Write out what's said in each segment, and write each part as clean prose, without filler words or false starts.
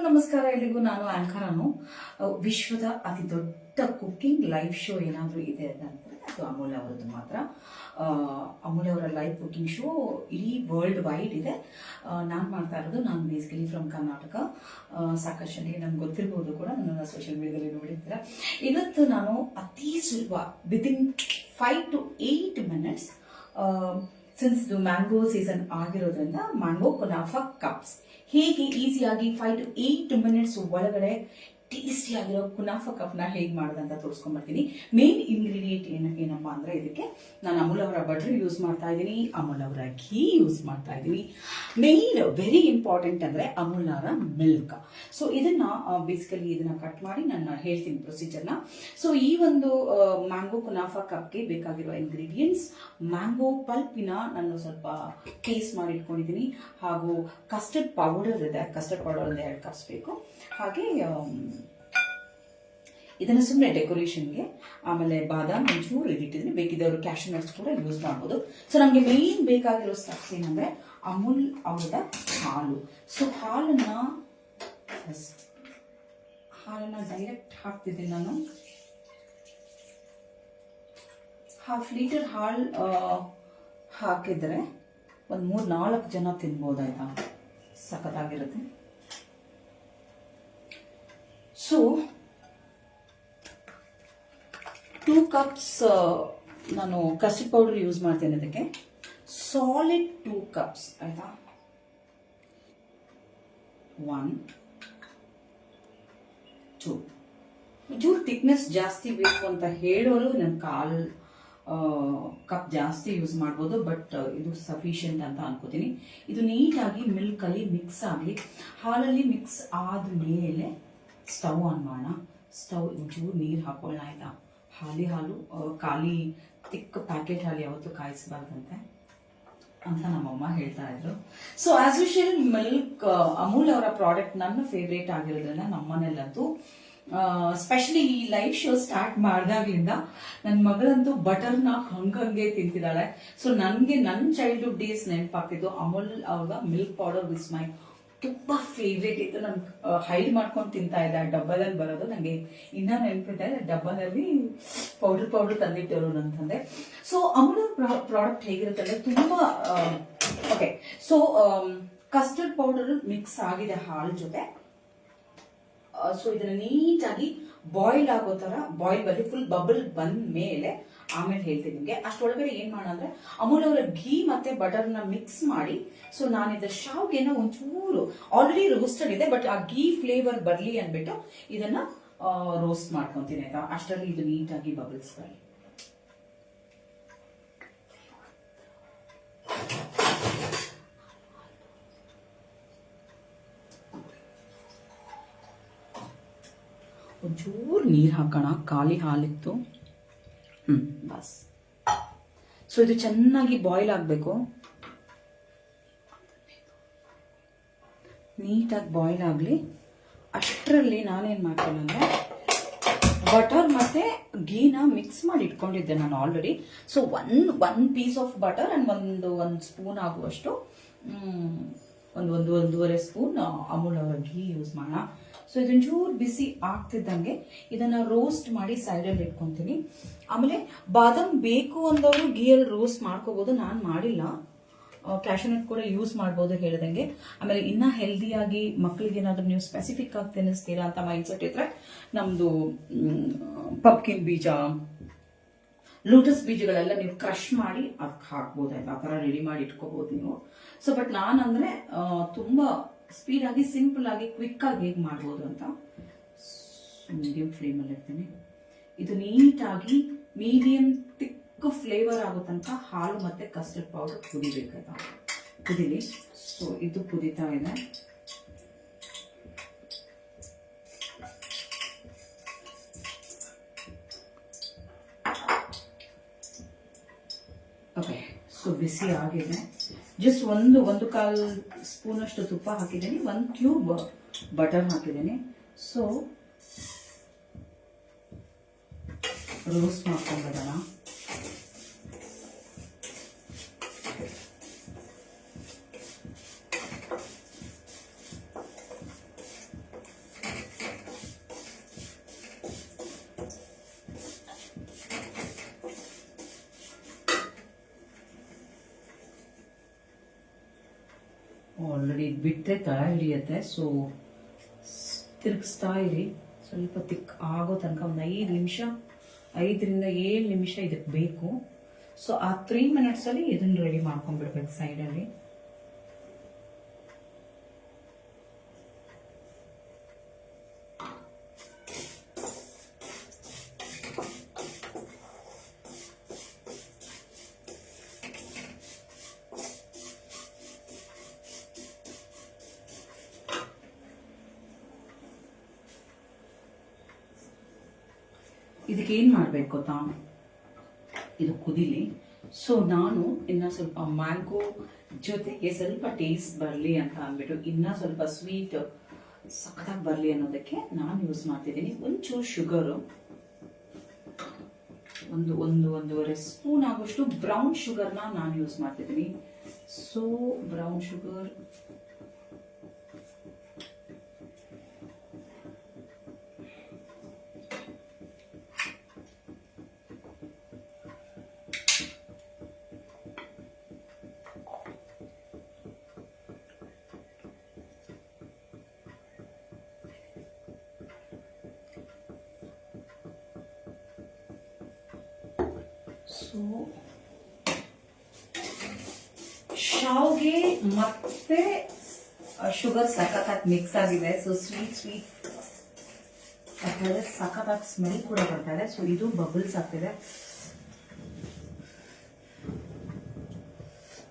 ನಮಸ್ಕಾರ ಎಲ್ಲಿಗೂ. ನಾನು ಆಂಕರ್ ಅನ್ನು. ವಿಶ್ವದ ಅತಿ ದೊಡ್ಡ ಕುಕಿಂಗ್ ಲೈವ್ ಶೋ ಏನಾದರೂ ಇದೆ ಅಂತಂದ್ರೆ ಅದು ಅಮೂಲ್ ಅವರದ್ದು ಮಾತ್ರ. ಅಮೂಲ್ ಅವರ ಲೈವ್ ಕುಕಿಂಗ್ ಶೋ ಇಡೀ ವರ್ಲ್ಡ್ ವೈಡ್ ಇದೆ. ನಾನು ಮಾಡ್ತಾ ಇರೋದು, ನಾನು ಬೇಸಿಕಲಿ ಫ್ರಮ್ ಕರ್ನಾಟಕ. ಸಾಕಷ್ಟು ಜನ ನಮ್ಗೆ ಗೊತ್ತಿರ್ಬೋದು ಕೂಡ, ನನ್ನ ಸೋಷಿಯಲ್ ಮೀಡಿಯಾದಲ್ಲಿ ನೋಡಿರ್ತೀರ. ಇವತ್ತು ನಾನು ಅತಿ ಸುಲಭ ವಿದಿನ್ 5 to 8 minutes, ಸಿನ್ಸ್ ಇದು ಮ್ಯಾಂಗೋ ಸೀಸನ್ ಆಗಿರೋದ್ರಿಂದ ಮ್ಯಾಂಗೋ ಕುನಾಫಾ ಕಪ್ಸ್ ಹೇಗೆ ಈಸಿಯಾಗಿ 5 to 8 minutes ಒಳಗಡೆ ಟೇಸ್ಟಿ ಆಗಿರೋ ಕುನಾಫಾ ಕಪ್ನ ಹೇಗೆ ಮಾಡೋದಂತ ತೋರಿಸ್ಕೊಂಡ್ಬರ್ತೀನಿ. ಮೇನ್ ಇಂಗ್ರೀಡಿಯೆಂಟ್ ಏನಪ್ಪಾ ಅಂದ್ರೆ, ಇದಕ್ಕೆ ನಾನು ಅಮೂಲ್ ಅವರ ಬಟರ್ ಯೂಸ್ ಮಾಡ್ತಾ ಇದ್ದೀನಿ, ಅಮೂಲ್ ಅವರ ಘೀ ಯೂಸ್ ಮಾಡ್ತಾ ಇದ್ದೀನಿ. ಮೇನ್ ವೆರಿ ಇಂಪಾರ್ಟೆಂಟ್ ಅಂದ್ರೆ ಅಮೂಲ್ ಅವರ ಮಿಲ್ಕ್. ಸೊ ಇದನ್ನ ಬೇಸಿಕಲಿ ಇದನ್ನ ಕಟ್ ಮಾಡಿ ನಾನು ಹೇಳ್ತೀನಿ ಪ್ರೊಸೀಜರ್ನ. ಸೊ ಈ ಒಂದು ಮ್ಯಾಂಗೋ ಕುನಾಫಾ ಕಪ್ಗೆ ಬೇಕಾಗಿರುವ ಇಂಗ್ರೀಡಿಯೆಂಟ್ಸ್: ಮ್ಯಾಂಗೋ ಪಲ್ಪಿನ ನಾನು ಸ್ವಲ್ಪ ಪೇಸ್ಟ್ ಮಾಡಿ ಇಟ್ಕೊಂಡಿದ್ದೀನಿ, ಹಾಗೂ ಕಸ್ಟರ್ಡ್ ಪೌಡರ್ ಇದೆ, ಕಸ್ಟರ್ಡ್ ಪೌಡರ್ ಒಂದು 2 cups ಬೇಕು. ಹಾಗೆ ಇದನ್ನ ಸುಮ್ಮನೆ ಡೆಕೋರೇಷನ್ಗೆ, ಆಮೇಲೆ ಬಾದಾಮ್ ಒಂಚೂರು ಇಟ್ಟಿದ್ದೀನಿ, ಬೇಕಿದ್ದವರು ಕ್ಯಾಶ್ಯೂ ನಟ್ಸ್ ಕೂಡ ಯೂಸ್ ಮಾಡ್ಬೋದು. ಸೊ ನಮಗೆ ಮೇನ್ ಬೇಕಾಗಿರೋ ಸ್ಟಫ್ಸ್ ಏನಂದ್ರೆ ಅಮೂಲ್ ಅವರ ಹಾಲು. ಸೊ ಹಾಲನ್ನ ಡೈರೆಕ್ಟ್ ಹಾಕ್ತಿದ್ದೀನಿ ನಾನು. 1/2 liter ಹಾಲು ಹಾಕಿದ್ರೆ ಒಂದು 3-4 ಜನ ತಿನ್ಬೋದಾಯ್ತಾ, ಸಖತ್ತಾಗಿರುತ್ತೆ. ಸೊ 2 cups ನಾನು ಕಸ್ಟರ್ಡ್ ಪೌಡರ್ ಯೂಸ್ ಮಾಡ್ತೇನೆ ಇದಕ್ಕೆ. ಸಾಲಿಡ್ 2 cups ಆಯ್ತಾ. 1 2 ಒಂಚೂರು ಥಿಕ್ನೆಸ್ ಜಾಸ್ತಿ ಬೇಕು ಅಂತ ಹೇಳೋರು ನಾನು 1/4 ಕಪ್ ಜಾಸ್ತಿ ಯೂಸ್ ಮಾಡ್ಬೋದು, ಬಟ್ ಇದು ಸಫಿಷಿಯಂಟ್ ಅಂತ ಅನ್ಕೋತೀನಿ. ಇದು ನೀಟಾಗಿ ಮಿಲ್ಕ್ ಅಲ್ಲಿ ಮಿಕ್ಸ್ ಆಗಲಿ. ಹಾಲಲ್ಲಿ ಮಿಕ್ಸ್ ಆದ್ಮೇಲೆ ಸ್ಟವ್ ಆನ್ ಮಾಡೋಣ. ಸ್ಟವ್ ಒಂಚೂರು ನೀರು ಹಾಕೊಳ್ಳೋಣ ಆಯ್ತಾ. ಹಾಲು ಖಾಲಿ ತಿಕ್ ಪ್ಯಾಕೆಟ್ ಹಾಲು ಯಾವತ್ತು ಕಾಯಿಸಬಾರ್ದಂತೆ ಅಂತ ನಮ್ಮಮ್ಮ ಹೇಳ್ತಾ ಇದ್ರು. So as usual milk Amul ಅವರ ಪ್ರಾಡಕ್ಟ್ ನನ್ನ ಫೇವ್ರೇಟ್ ಆಗಿರೋದ್ರಿಂದ ನಮ್ಮನೇಲಂತೂ, ಸ್ಪೆಷಲಿ ಈ ಲೈವ್ ಶೋ ಸ್ಟಾರ್ಟ್ ಮಾಡಿದಾಗ್ಲಿಂದ ನನ್ನ ಮಗಳಂತೂ ಬಟರ್ನ ಹಂಗಂಗೆ ತಿಂತಿದ್ದಾಳೆ. ಸೊ ನನಗೆ ನನ್ನ ಚೈಲ್ಡ್ಹುಡ್ ಡೇಸ್ ನೆನಪಾಗ್ತಿದ್ದು. ಅಮೂಲ್ ಅವರ ಮಿಲ್ಕ್ ಪೌಡರ್ ವಿಸ್ ಮೈ ತುಂಬಾ ಫೇವ್ರೇಟ್ ಇತ್ತು. ನಾನು ಹೈಡ್ ಮಾಡ್ಕೊಂಡು ತಿಂತಾ ಇದ್ದೆ. ಡಬ್ಬದಲ್ಲಿ ಬರೋದು ನನಗೆ ಇನ್ನ ನೆನಪಿದೆ. ಡಬ್ಬದಲ್ಲಿ ಪೌಡರ್ ತಂದಿಟ್ಟರು ನನ್ನ ತಂದೆ. ಸೊ ಅಮೂಲ್ ಪ್ರಾಡಕ್ಟ್ ಹೇಗಿರುತ್ತೆ ಅಂದ್ರೆ ತುಂಬಾ okay. So custard powder mix ಆಗಿದೆ ಹಾಲ್ ಜೊತೆ. ಸೊ ಇದನ್ನ ನೀಟಾಗಿ ಬಾಯ್ಲ್ ಆಗೋ ತರ ಬಾಯ್ಲ್ ಬರೀ ಫುಲ್ ಬಬಲ್ ಬಂದ ಮೇಲೆ ಆಮೇಲೆ ಹೇಳ್ತೀನಿ ನಿಮ್ಗೆ. ಅಷ್ಟೊಳಗಡೆ ಏನ್ ಮಾಡೋಣ ಅಂದ್ರೆ ಅಮೂಲ್ ಅವರ ಘೀ ಮತ್ತೆ ಬಟರ್ ನ ಮಿಕ್ಸ್ ಮಾಡಿ, ಸೊ ನಾನಿದ ಶಾವ್ಗೆನ ಒಂಚೂರು ಆಲ್ರೆಡಿ ರೋಸ್ಟೆಡ್ ಇದೆ, ಬಟ್ ಆ ಘೀ ಫ್ಲೇವರ್ ಬರ್ಲಿ ಅಂದ್ಬಿಟ್ಟು ಇದನ್ನ ರೋಸ್ಟ್ ಮಾಡ್ಕೊಂತೀನಿ ಆಯ್ತಾ. ಅಷ್ಟರಲ್ಲಿ ಇದು ನೀಟಾಗಿ ಬಬಲ್ಸ್ ಬರಲಿ. ಒಂಚೂರು ನೀರು ಹಾಕೋಣ. ಖಾಲಿ ಹಾಲಿತ್ತು. ಬಸ್. ಸೊ ಇದು ಚೆನ್ನಾಗಿ ಬಾಯ್ಲ್ ಆಗಬೇಕು. ನೀಟಾಗಿ ಬಾಯ್ಲ್ ಆಗಲಿ. ಅಷ್ಟರಲ್ಲಿ ನಾನೇನು ಮಾಡ್ತೇನೆ ಅಂದರೆ ಬಟರ್ ಮತ್ತೆ ಘೀನ ಮಿಕ್ಸ್ ಮಾಡಿ ಇಟ್ಕೊಂಡಿದ್ದೆ ನಾನು already. So one piece of butter and ಒಂದು ಸ್ಪೂನ್ ಆಗುವಷ್ಟು, ಒಂದೂವರೆ ಸ್ಪೂನ್ ಅಮೂಲ್ ಅವರ ಘೀ ಯೂಸ್ ಮಾಡೋಣ. ಸೊ ಇದೊಂಚೂರು ಬಿಸಿ ಆಗ್ತಿದ್ದಂಗೆ ಇದನ್ನ ರೋಸ್ಟ್ ಮಾಡಿ ಸೈಡಲ್ಲಿ ಇಟ್ಕೊಂತೀನಿ. ಆಮೇಲೆ ಬಾದಾಮ್ ಬೇಕು ಅಂದವರು ಘೀಯಲ್ಲಿ ರೋಸ್ಟ್ ಮಾಡ್ಕೋಬಹುದು. ನಾನು ಮಾಡಿಲ್ಲ. ಕ್ಯಾಶ್ಯೂ ನಟ್ ಕೂಡ ಯೂಸ್ ಮಾಡ್ಬೋದು ಹೇಳ್ದಂಗೆ. ಆಮೇಲೆ ಇನ್ನ ಹೆಲ್ದಿಯಾಗಿ ಮಕ್ಕಳಿಗೆ ಏನಾದ್ರು ನೀವು ಸ್ಪೆಸಿಫಿಕ್ ಆಗಿ ತಿನ್ನಿಸ್ತೀರಾ ಅಂತ ಮೈಂಡ್ಸೆಟ್ ಇದ್ರೆ ನಮ್ದು ಪಂಪ್ಕಿನ್ ಬೀಜ, ಲೋಟಸ್ ಬೀಜಗಳೆಲ್ಲ ನೀವು ಕ್ರಶ್ ಮಾಡಿ ಅದಕ್ಕೆ ಹಾಕ್ಬೋದಾಯ್ತು. ಆ ತರ ರೆಡಿ ಮಾಡಿ ಇಟ್ಕೋಬಹುದು ನೀವು. ಸೊ ಬಟ್ ನಾನಂದ್ರೆ ತುಂಬಾ ಸ್ಪೀಡ್ ಆಗಿ, ಸಿಂಪಲ್ ಆಗಿ, ಕ್ವಿಕ್ ಆಗಿ ಹೇಗೆ ಮಾಡ್ಬೋದು ಅಂತ ಮೀಡಿಯಂ ಫ್ಲೇಮ್ ಅಲ್ಲಿ ಇಡ್ತೀನಿ. ಇದು ನೀಟಾಗಿ ಮೀಡಿಯಂ ತಿಕ್ ಫ್ಲೇವರ್ ಆಗೋ ತನಕ ಹಾಲು ಮತ್ತೆ ಕಸ್ಟರ್ಡ್ ಪೌಡರ್ ಕುದಿಬೇಕಾಯ್ತಾ. ಕುದಿಲಿ. ಸೊ ಇದು ಕುದಿತಾ ಇದೆ. ಓಕೆ. ಸೊ ಬಿಸಿ ಆಗಿದೆ. ಜಸ್ಟ್ ಒಂದು 1/4 ಸ್ಪೂನ್ ಅಷ್ಟು ತುಪ್ಪ ಹಾಕಿದ್ದೀನಿ, 1 ಕ್ಯೂಬ್ ಬಟರ್ ಹಾಕಿದ್ದೀನಿ. ಸೊ ರೋಸ್ಟ್ ಮಾಡ್ಕೊಂಡ್ಬಿಡೋಣ. ಆಲ್ರೆಡಿ ಬಿಟ್ಟರೆ ತಳ ಹಿಡಿಯುತ್ತೆ. ಸೊ ತಿರುಗಿಸ್ತಾ ಇರಿ, ಸ್ವಲ್ಪ ತಿಕ್ ಆಗೋ ತನಕ ಒಂದು 5 ನಿಮಿಷ, 5ರಿಂದ 7 ನಿಮಿಷ ಇದಕ್ಕೆ ಬೇಕು. ಸೊ ಆ 3 ಮಿನಿಟ್ಸಲ್ಲಿ ಇದನ್ನು ರೆಡಿ ಮಾಡ್ಕೊಂಡ್ಬಿಡ್ಬೇಕು ಸೈಡಲ್ಲಿ. ಇದಕ್ಕೆ ಏನು ಮಾಡಬೇಕು ಗೊತ್ತಾ, ಇದು ಕುದಿಲಿ. ಸೊ ನಾನು ಇನ್ನ ಸ್ವಲ್ಪ ಮ್ಯಾಂಗೋ ಜೊತೆಗೆ ಸ್ವಲ್ಪ ಟೇಸ್ಟ್ ಬರಲಿ ಅಂತ ಅಂದ್ಬಿಟ್ಟು, ಇನ್ನ ಸ್ವಲ್ಪ ಸ್ವೀಟ್ ಸಖತ್ತಾಗಿ ಬರಲಿ ಅನ್ನೋದಕ್ಕೆ ನಾನು ಯೂಸ್ ಮಾಡ್ತಿದ್ದೀನಿ ಒಂಚೂರು ಶುಗರು, ಒಂದೂವರೆ ಸ್ಪೂನ್ ಆಗೋಷ್ಟು ಬ್ರೌನ್ ಶುಗರ್ನ ನಾನು ಯೂಸ್ ಮಾಡ್ತಿದ್ದೀನಿ. ಸೊ ಬ್ರೌನ್ ಶುಗರ್ ಶಾವ್ಗೆ ಮತ್ತೆ ಶುಗರ್ ಸಖತ್ತಾಗಿ ಮಿಕ್ಸ್ ಆಗಿದೆ. ಸೊ ಸ್ವೀಟ್ ಆಗ್ತಾಯಿದೆ, ಸಖತ್ತಾಗಿ ಸ್ಮೆಲ್ ಕೂಡ ಬರ್ತಾ ಇದೆ. ಸೊ ಇದು ಬಬಲ್ಸ್ ಆಗ್ತಿದೆ.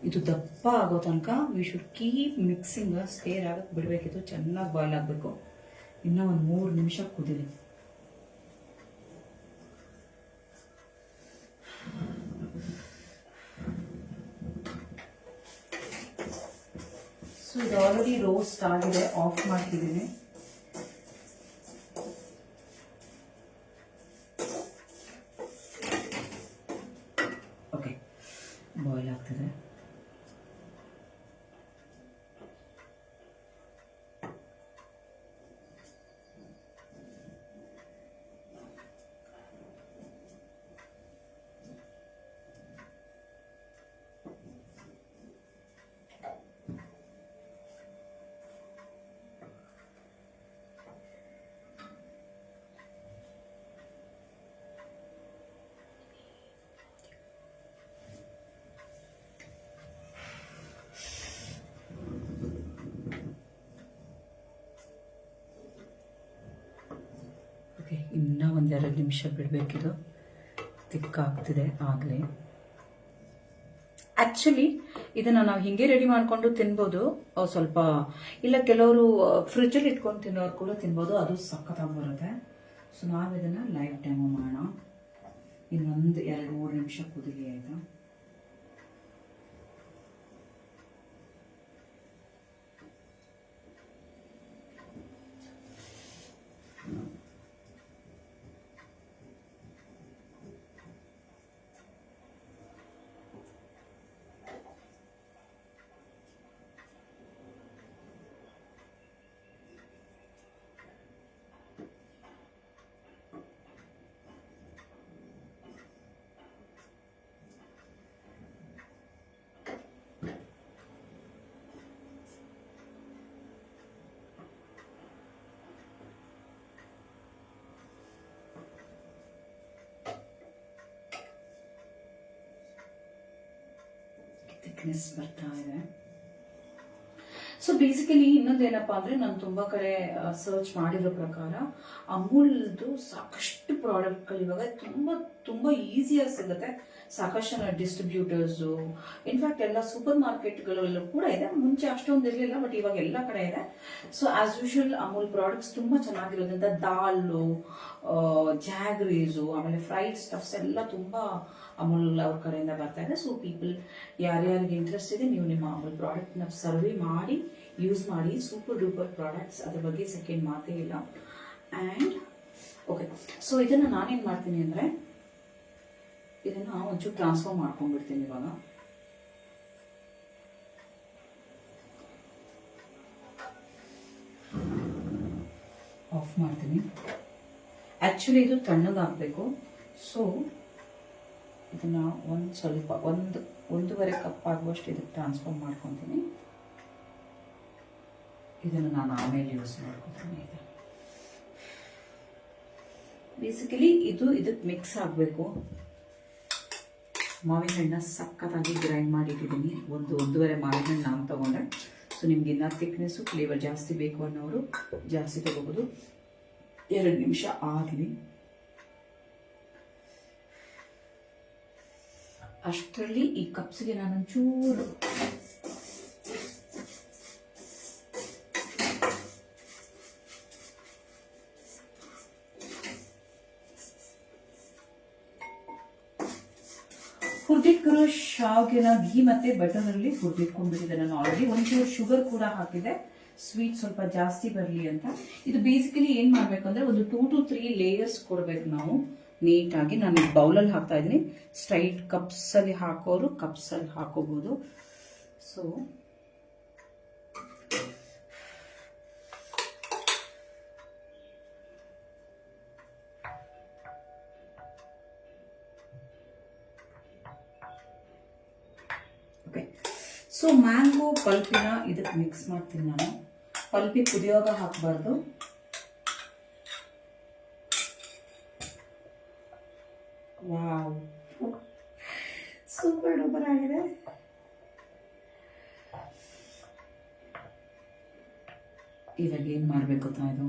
ಇದು ದಪ್ಪ ಆಗೋ ತನಕ we should keep mixing, stair ಆಗಕ್ಕೆ ಬಿಡಬೇಕಿತ್ತು. ಚೆನ್ನಾಗಿ ಬಾಯ್ಲ್ ಆಗಬೇಕು. ಇನ್ನೂ ಒಂದು 3 ನಿಮಿಷ ಕುದಿಲಿ. ಸೊ ಇದು ಆಲ್ರೆಡಿ ರೋಸ್ಟ್ ಆಗಿದೆ, ಆಫ್ ಮಾಡ್ತಿದ್ದೀನಿ. ಓಕೆ, ಬಾಯ್ಲ್ ಆಗ್ತಿದೆ. ಇನ್ನೂ 1-2 ನಿಮಿಷ ಬಿಡಬೇಕಿದು, ತಿಕ್ಕಾಗ್ತಿದೆ ಆಗಲೇ. ಆ್ಯಕ್ಚುಲಿ ಇದನ್ನು ನಾವು ಹಿಂಗೆ ರೆಡಿ ಮಾಡಿಕೊಂಡು ತಿನ್ಬೋದು, ಸ್ವಲ್ಪ ಇಲ್ಲ ಕೆಲವರು ಫ್ರಿಜ್ಜಲ್ಲಿ ಇಟ್ಕೊಂಡು ತಿನ್ನೋರು ಕೂಡ ತಿನ್ಬೋದು, ಅದು ಸಖತ್ತಾಗಿ ಬರುತ್ತೆ. ಸೊ ನಾವು ಇದನ್ನು ಲೈವ್ ಡೆಮೋ ಮಾಡೋಣ. ಇನ್ನೊಂದು 2-3 ನಿಮಿಷ ಕುದಿಲಿ, ಆಯಿತಾ? ಥಿಕ್ನೆಸ್ ಬರ್ತಾ ಇದೆ. ಸೊ ಬೇಸಿಕಲಿ ಇನ್ನೊಂದೇನಪ್ಪ ಅಂದ್ರೆ, ನಾನು ತುಂಬಾ ಕಡೆ ಸರ್ಚ್ ಮಾಡಿರೋ ಪ್ರಕಾರ ಅಮೂಲ್ದು ಸಾಕಷ್ಟು ಪ್ರಾಡಕ್ಟ್ಗಳು ಇವಾಗ ತುಂಬಾ ಈಸಿಯಾಗಿ ಸಿಗುತ್ತೆ. ಸಾಕಷ್ಟು ಜನ ಡಿಸ್ಟ್ರಿಬ್ಯೂಟರ್ಸು, ಇನ್ಫ್ಯಾಕ್ಟ್ ಎಲ್ಲ ಸೂಪರ್ ಮಾರ್ಕೆಟ್ಗಳಲ್ಲೂ ಕೂಡ ಇದೆ. ಮುಂಚೆ ಅಷ್ಟೊಂದು ಇರಲಿಲ್ಲ, ಬಟ್ ಇವಾಗ ಎಲ್ಲ ಕಡೆ ಇದೆ. So as usual Amul products ತುಂಬಾ ಚೆನ್ನಾಗಿರೋದ್ರಿಂದ ದಾಲು, ಜಾಗ್ರೀಸು, ಆಮೇಲೆ ಫ್ರೈಡ್ ಸ್ಟಫ್ಸ್ ಎಲ್ಲ ತುಂಬಾ ಅಮೂಲ್ ಅವ್ರ ಕಡೆಯಿಂದ ಬರ್ತಾ ಇದೆ. ಸೊ ಪೀಪಲ್ ಯಾರ್ಯಾರಿಗೆ ಇಂಟ್ರೆಸ್ಟ್ ಇದೆ, ನೀವು ನಿಮ್ಮ ಅಮೂಲ್ ಪ್ರಾಡಕ್ಟ್ನ ಸರ್ವೆ ಮಾಡಿ ಯೂಸ್ ಮಾಡಿ. ಸೂಪರ್ ಡೂಪರ್ ಪ್ರಾಡಕ್ಟ್ಸ್, ಅದ್ರ ಬಗ್ಗೆ ಸೆಕೆಂಡ್ ಮಾತೇ ಇಲ್ಲ. ಆ್ಯಂಡ್ ಓಕೆ, ಸೊ ಇದನ್ನು ನಾನೇನು ಮಾಡ್ತೀನಿ ಅಂದರೆ, ಇದನ್ನು ಒಂಚೂರು ಟ್ರಾನ್ಸ್ಫರ್ ಮಾಡ್ಕೊಂಡ್ಬಿಡ್ತೀನಿ. ಇವಾಗ ಆಫ್ ಮಾಡ್ತೀನಿ. ಆ್ಯಕ್ಚುಲಿ ಇದು ತಣ್ಣಗಾಗಬೇಕು. ಸೊ ಇದನ್ನು ಒಂದು ಸ್ವಲ್ಪ 1-1.5 ಕಪ್ ಆಗುವಷ್ಟು ಇದಕ್ಕೆ ಟ್ರಾನ್ಸ್ಫರ್ ಮಾಡ್ಕೊತೀನಿ. ಇದನ್ನು ನಾನು ಆಮೇಲೆ ಯೂಸ್ ಮಾಡ್ಕೊತೀನಿ. ಬೇಸಿಕಲಿ ಇದಕ್ಕೆ ಮಿಕ್ಸ್ ಆಗಬೇಕು. ಮಾವಿನ ಹಣ್ಣನ್ನ ಸಖತ್ತಾಗಿ ಗ್ರೈಂಡ್ ಮಾಡಿಟ್ಟಿದ್ದೀನಿ. ಒಂದೂವರೆ ಮಾವಿನ ಹಣ್ಣು ನಾನು ತಗೊಂಡೆ. ಸೊ ನಿಮ್ಗೆ ಇನ್ನೂ ಥಿಕ್ನೆಸ್ಸು ಫ್ಲೇವರ್ ಜಾಸ್ತಿ ಬೇಕು ಅನ್ನೋರು ಜಾಸ್ತಿ ತಗೋಬೋದು. 2 ನಿಮಿಷ ಆಗಲಿ. ಅಷ್ಟರಲ್ಲಿ ಈ ಕಪ್ಸ್ಗೆ ನಾನೊಂಚೂರು ಹುರಿದಿಟ್ಕಿರೋ ಶಾವ್ಗೆನ ಘೀ ಮತ್ತೆ ಬಟರ್ ಅಲ್ಲಿ ಹುರಿದಿಟ್ಕೊಂಡ್ಬಿಟ್ಟಿದೆ ನಾನು ಆಲ್ರೆಡಿ. ಒಂಚೂರು ಶುಗರ್ ಕೂಡ ಹಾಕಿದೆ, ಸ್ವೀಟ್ ಸ್ವಲ್ಪ ಜಾಸ್ತಿ ಬರಲಿ ಅಂತ. ಇದು ಬೇಸಿಕಲಿ ಏನ್ ಮಾಡ್ಬೇಕು ಅಂದ್ರೆ ಒಂದು 2 to 3 ಲೇಯರ್ಸ್ ಕೊಡ್ಬೇಕು ನಾವು ನೀಟಾಗಿ. ನಾನು ಬೌಲಲ್ಲಿ ಹಾಕ್ತಾ ಇದ್ದೀನಿ. ಸ್ಟ್ರೈಟ್ ಕಪ್ಸ್ ಅಲ್ಲಿ ಹಾಕೋರು ಕಪ್ಸ್ ಅಲ್ಲಿ ಹಾಕೋಬಹುದು. ಸೊ ಸೊ ಮ್ಯಾಂಗೋ ಪಲ್ಪಿನ ಇದಕ್ಕೆ ಮಿಕ್ಸ್ ಮಾಡ್ತೀನಿ ನಾನು. ಪಲ್ಪಿ ಕುದಿಯೋಗ ಹಾಕಬಾರ್ದು. ವಾವ್, ಸೂಪರ್ ಡೂಪರ್ ಆಗಿದೆ. ಇವಾಗ ಏನ್ ಮಾಡ್ಬೇಕು ಗೊತ್ತಾ, ಇದು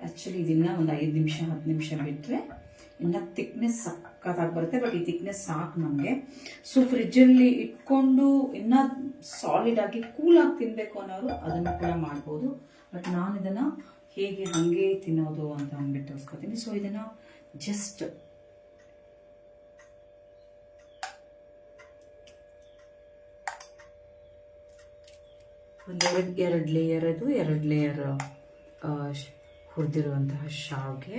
ಆಕ್ಚುಲಿ ಇದನ್ನ ಒಂದು 5 ನಿಮಿಷ 10 ನಿಮಿಷ ಬಿಟ್ರೆ ಇನ್ನ ಥಿಕ್ನೆಸ್ ಸಕ್ಕತ್ತಾಗಿ ಬರುತ್ತೆ. ಬಟ್ ಈ ಥಿಕ್ನೆಸ್ ಸಾಕು ನಮಗೆ. ಸೊ ಫ್ರಿಜ್ಜಲ್ಲಿ ಇಟ್ಕೊಂಡು ಇನ್ನ ಸಾಲಿಡ್ ಆಗಿ ಕೂಲ್ ಆಗಿ ತಿನ್ಬೇಕು ಅನ್ನೋರು ಅದನ್ನು ಕೂಡ ಮಾಡ್ಬೋದು. ಬಟ್ ನಾನು ಇದನ್ನ ಹೇಗೆ ಹಂಗೆ ತಿನ್ನೋದು ಅಂತ ಅಂದ್ಬಿಟ್ಟು ತೋರಿಸ್ಕೊತೀನಿ. ಸೊ ಇದನ್ನ ಜಸ್ಟ್ ಎರಡು ಲೇಯರ್ ಅದು 2 ಲೇಯರ್ ಹುರಿದಿರುವಂತಹ ಶಾವ್ಗೆ.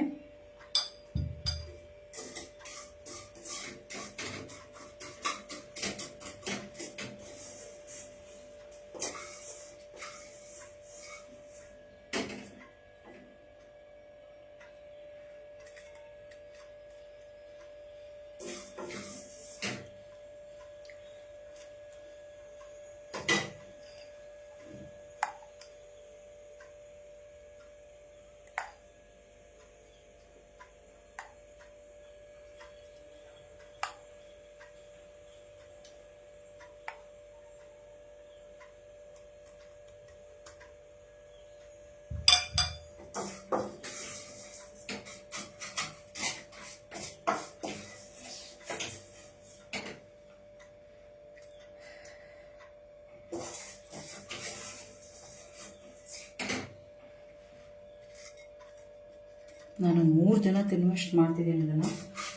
ನಾನು 3 ಜನ ತಿನ್ನುವಷ್ಟು ಮಾಡ್ತಿದ್ದೀನಿ ಇದನ್ನು.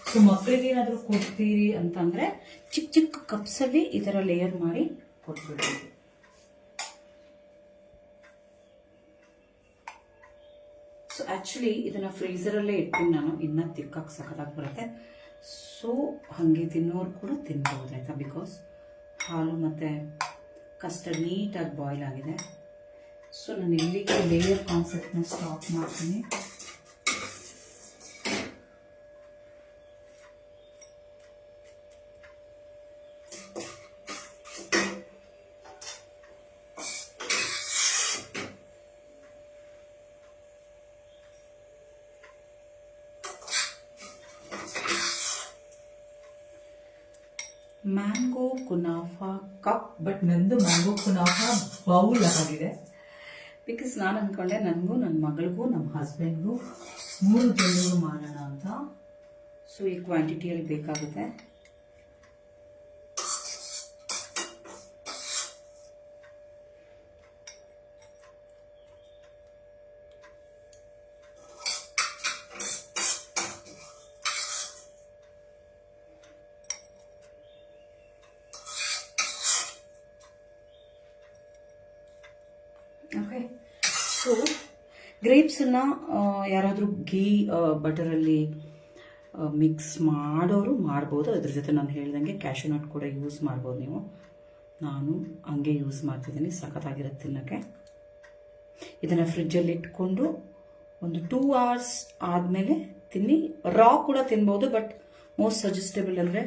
ಸೊ ಮಕ್ಕಳಿಗೆ ಏನಾದರೂ ಕೊಡ್ತೀರಿ ಅಂತಂದರೆ ಚಿಕ್ಕ ಚಿಕ್ಕ ಕಪ್ಸಲ್ಲಿ ಈ ಥರ ಲೇಯರ್ ಮಾಡಿ ಕೊಟ್ಬಿಡ್ತೀವಿ. ಸೊ ಆ್ಯಕ್ಚುಲಿ ಇದನ್ನು ಫ್ರೀಸರಲ್ಲೇ ಇಡ್ತೀನಿ ನಾನು, ಇನ್ನೂ ತಿಕ್ಕಕ್ಕೆ ಸಖತ್ತಾಗಿ ಬರುತ್ತೆ. ಸೊ ಹಾಗೆ ತಿನ್ನೋರು ಕೂಡ ತಿನ್ಬೋದು ಆಯಿತಾ. ಬಿಕಾಸ್ ಹಾಲು ಮತ್ತು ಕಸ್ಟರ್ಡ್ ನೀಟಾಗಿ ಬಾಯ್ಲ್ ಆಗಿದೆ. ಸೊ ನಾನು ಇಲ್ಲಿಗೆ ಲೇಯರ್ ಕಾನ್ಸೆಪ್ಟ್ನ ಸ್ಟಾಪ್ ಮಾಡ್ತೀನಿ. ಮ್ಯಾಂಗೋ ಕುನಾಫಾ ಕಪ್, ಬಟ್ ನಂದು ಮ್ಯಾಂಗೋ ಕುನಾಫಾ ಬೌಲ್ ಆಗಿದೆ. ಬಿಕಾಸ್ ನಾನು ಅಂದ್ಕೊಂಡೆ ನನಗೂ ನನ್ನ ಮಗಳಿಗೂ ನಮ್ಮ ಹಸ್ಬೆಂಡ್ಗೂ 3 ಜನರಿಗೂ ಮಾಡೋಣ ಅಂತ. ಸೊ ಈ ಕ್ವಾಂಟಿಟಿಯಲ್ಲಿ ಬೇಕಾಗುತ್ತೆ. ಓಕೆ, ಸೊ ಗ್ರೇಪ್ಸನ್ನು ಯಾರಾದರೂ ಗೀ ಬಟರಲ್ಲಿ ಮಿಕ್ಸ್ ಮಾಡೋರು ಮಾಡ್ಬೋದು. ಅದ್ರ ಜೊತೆ ನಾನು ಹೇಳ್ದಂಗೆ ಕ್ಯಾಶ್ಯೂ ನಟ್ ಕೂಡ ಯೂಸ್ ಮಾಡ್ಬೋದು ನೀವು. ನಾನು ಹಂಗೆ ಯೂಸ್ ಮಾಡ್ತಿದ್ದೀನಿ, ಸಖತ್ತಾಗಿರುತ್ತೆ ತಿನ್ನೋಕ್ಕೆ. ಇದನ್ನು ಫ್ರಿಜ್ಜಲ್ಲಿ ಇಟ್ಕೊಂಡು ಒಂದು 2 hours ಆದಮೇಲೆ ತಿನ್ನಿ. ರಾ ಕೂಡ ತಿನ್ಬೋದು, ಬಟ್ ಮೋಸ್ಟ್ ಸಜೆಸ್ಟೇಬಲ್ ಅಂದರೆ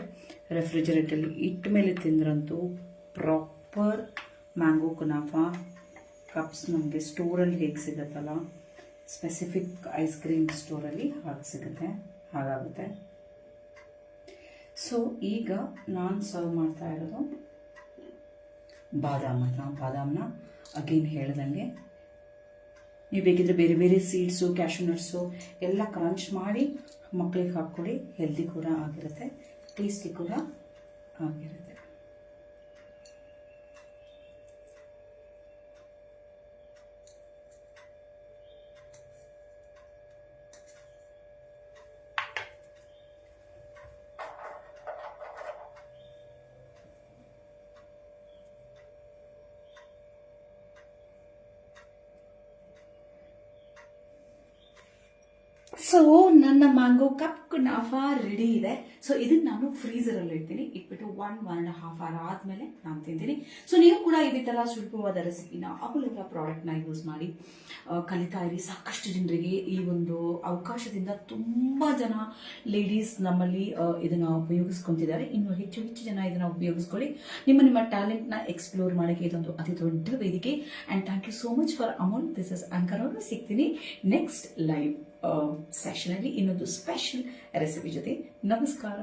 ರೆಫ್ರಿಜರೇಟಲ್ಲಿ ಇಟ್ಟ ಮೇಲೆ ತಿಂದ್ರಂತೂ ಪ್ರಾಪರ್ ಪ್ರಾಪರ್ ಮ್ಯಾಂಗೋ ಕುನಾಫಾ ಕಪ್ಸ್ ನಮಗೆ ಸ್ಟೋರಲ್ಲಿ ಹೇಗೆ ಸಿಗುತ್ತಲ್ಲ, ಸ್ಪೆಸಿಫಿಕ್ ಐಸ್ ಕ್ರೀಮ್ ಸ್ಟೋರಲ್ಲಿ ಹಾಗೆ ಸಿಗುತ್ತೆ, ಹಾಗಾಗುತ್ತೆ. ಸೊ ಈಗ ನಾನು ಸರ್ವ್ ಮಾಡ್ತಾ ಇರೋದು ಬಾದಾಮ್ನ ಅಗೇನ್ ಹೇಳ್ದಂಗೆ ನೀವು ಬೇಕಿದ್ರೆ ಬೇರೆ ಬೇರೆ ಸೀಡ್ಸು, ಕ್ಯಾಶ್ಯೂ ನಟ್ಸು ಎಲ್ಲ ಕ್ರಂಚ್ ಮಾಡಿ ಮಕ್ಕಳಿಗೆ ಹಾಕ್ಕೊಡಿ. ಹೆಲ್ದಿ ಕೂಡ ಆಗಿರುತ್ತೆ, ಟೇಸ್ಟಿ ಕೂಡ ಆಗಿರುತ್ತೆ. ಸೊ ನನ್ನ ಮ್ಯಾಂಗೋ ಕಪ್ ಕುನಾಫಾ ರೆಡಿ ಇದೆ. ಸೊ ಇದನ್ನ ನಾನು ಫ್ರೀಸರಲ್ಲಿ ಇಡ್ತೀನಿ. ಇಟ್ಬಿಟ್ಟು 1.5 hour ಆದ್ಮೇಲೆ ನಾನು ತಿಂತೀನಿ. ಸೊ ನೀವು ಕೂಡ ಇದೇ ತರ ಸುಲಭವಾದ ರೆಸಿಪಿನ ಅಮೂಲ್ಯ ಪ್ರಾಡಕ್ಟ್ನ ಯೂಸ್ ಮಾಡಿ ಕಲಿತಾ ಇರಿ. ಸಾಕಷ್ಟು ಜನರಿಗೆ ಈ ಒಂದು ಅವಕಾಶದಿಂದ ತುಂಬಾ ಜನ ಲೇಡೀಸ್ ನಮ್ಮಲ್ಲಿ ಇದನ್ನ ಉಪಯೋಗಿಸ್ಕೊಂತಿದ್ದಾರೆ. ಇನ್ನು ಹೆಚ್ಚು ಹೆಚ್ಚು ಜನ ಇದನ್ನ ಉಪಯೋಗಿಸ್ಕೊಳ್ಳಿ. ನಿಮ್ಮ ಟ್ಯಾಲೆಂಟ್ ನ ಎಕ್ಸ್ಪ್ಲೋರ್ ಮಾಡಕ್ಕೆ ಇದೊಂದು ಅತಿ ದೊಡ್ಡ ವೇದಿಕೆ. And thank you so much for Amul. This is anchor. ಸಿಗ್ತೀನಿ ನೆಕ್ಸ್ಟ್ ಲೈವ್ ಸೆಷನ್ ಅಲ್ಲಿ ಇನ್ನೊಂದು ಸ್ಪೆಷಲ್ ರೆಸಿಪಿ ಜೊತೆ. ನಮಸ್ಕಾರ.